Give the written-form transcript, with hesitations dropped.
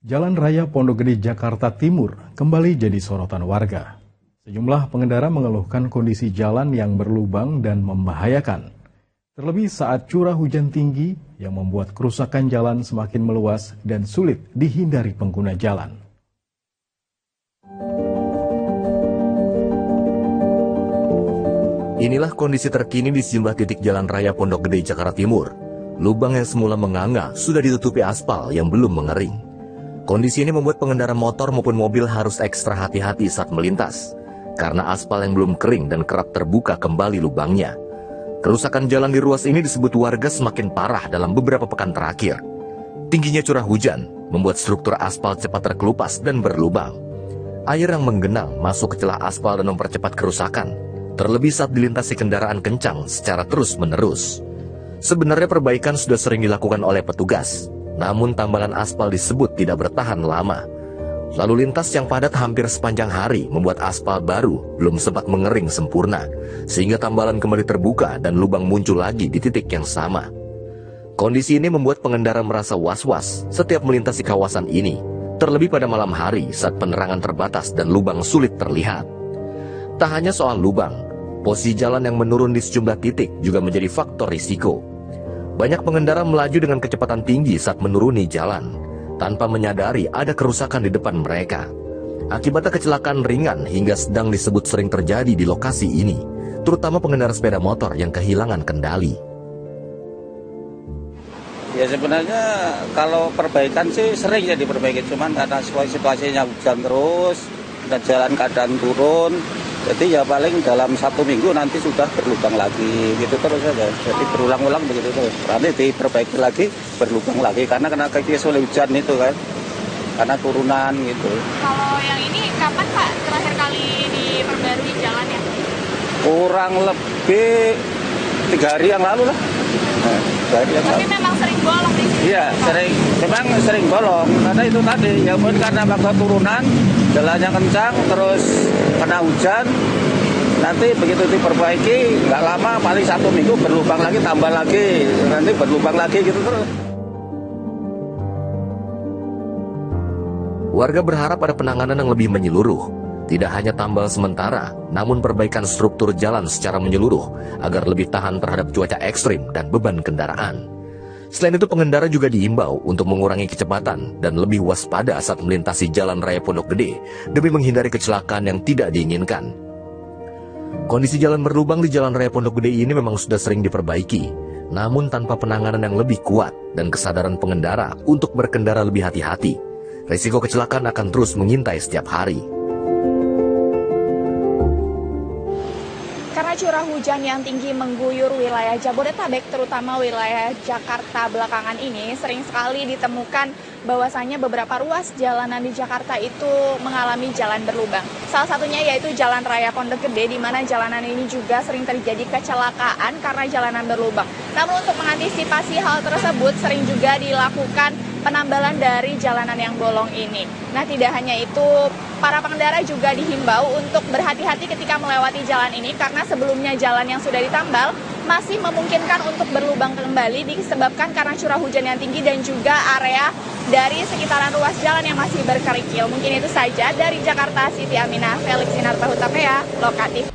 Jalan Raya Pondok Gede Jakarta Timur kembali jadi sorotan warga. Sejumlah pengendara mengeluhkan kondisi jalan yang berlubang dan membahayakan. Terlebih saat curah hujan tinggi yang membuat kerusakan jalan semakin meluas dan sulit dihindari pengguna jalan. Inilah kondisi terkini di sejumlah titik Jalan Raya Pondok Gede Jakarta Timur. Lubang yang semula menganga sudah ditutupi aspal yang belum mengering. Kondisi ini membuat pengendara motor maupun mobil harus ekstra hati-hati saat melintas, karena aspal yang belum kering dan kerap terbuka kembali lubangnya. Kerusakan jalan di ruas ini disebut warga semakin parah dalam beberapa pekan terakhir. Tingginya curah hujan membuat struktur aspal cepat terkelupas dan berlubang. Air yang menggenang masuk ke celah aspal dan mempercepat kerusakan, terlebih saat dilintasi kendaraan kencang secara terus-menerus. Sebenarnya perbaikan sudah sering dilakukan oleh petugas, namun tambalan aspal disebut tidak bertahan lama. Lalu lintas yang padat hampir sepanjang hari membuat aspal baru belum sempat mengering sempurna, sehingga tambalan kembali terbuka dan lubang muncul lagi di titik yang sama. Kondisi ini membuat pengendara merasa was-was setiap melintasi kawasan ini, terlebih pada malam hari saat penerangan terbatas dan lubang sulit terlihat. Tak hanya soal lubang, posisi jalan yang menurun di sejumlah titik juga menjadi faktor risiko. Banyak pengendara melaju dengan kecepatan tinggi saat menuruni jalan, tanpa menyadari ada kerusakan di depan mereka. Akibatnya kecelakaan ringan hingga sedang disebut sering terjadi di lokasi ini, terutama pengendara sepeda motor yang kehilangan kendali. Ya sebenarnya kalau perbaikan sih sering ya diperbaiki, cuman karena situasinya hujan terus dan jalan keadaan turun, jadi ya paling dalam 1 minggu nanti sudah berlubang lagi gitu terus saja. Jadi berulang-ulang begitu terus. Nanti diperbaiki lagi, berlubang lagi karena kena kekis oleh hujan itu kan, karena turunan gitu. Kalau yang ini kapan Pak terakhir kali diperbarui jalannya? Kurang lebih 3 hari yang lalu lah. Tapi memang sering bolong di sini. Iya, memang sering bolong. Karena itu tadi, ya mungkin karena faktor turunan, jalannya kencang, terus kena hujan. Nanti begitu diperbaiki, nggak lama, paling 1 minggu berlubang lagi, tambah lagi. Nanti berlubang lagi gitu terus. Warga berharap ada penanganan yang lebih menyeluruh. Tidak hanya tambal sementara, namun perbaikan struktur jalan secara menyeluruh agar lebih tahan terhadap cuaca ekstrim dan beban kendaraan. Selain itu, pengendara juga diimbau untuk mengurangi kecepatan dan lebih waspada saat melintasi Jalan Raya Pondok Gede demi menghindari kecelakaan yang tidak diinginkan. Kondisi jalan berlubang di Jalan Raya Pondok Gede ini memang sudah sering diperbaiki, namun tanpa penanganan yang lebih kuat dan kesadaran pengendara untuk berkendara lebih hati-hati, risiko kecelakaan akan terus mengintai setiap hari. Karena curah hujan yang tinggi mengguyur wilayah Jabodetabek, terutama wilayah Jakarta belakangan ini, sering sekali ditemukan bahwasannya beberapa ruas jalanan di Jakarta itu mengalami jalan berlubang. Salah satunya yaitu Jalan Raya Pondok Gede, di mana jalanan ini juga sering terjadi kecelakaan karena jalanan berlubang. Namun untuk mengantisipasi hal tersebut, sering juga dilakukan penambalan dari jalanan yang bolong ini. Nah, tidak hanya itu, para pengendara juga dihimbau untuk berhati-hati ketika melewati jalan ini karena sebelumnya jalan yang sudah ditambal masih memungkinkan untuk berlubang kembali disebabkan karena curah hujan yang tinggi dan juga area dari sekitaran ruas jalan yang masih berkerikil. Mungkin itu saja dari Jakarta, Siti Aminah, Felix Sinarta Hutapea, Lokatif.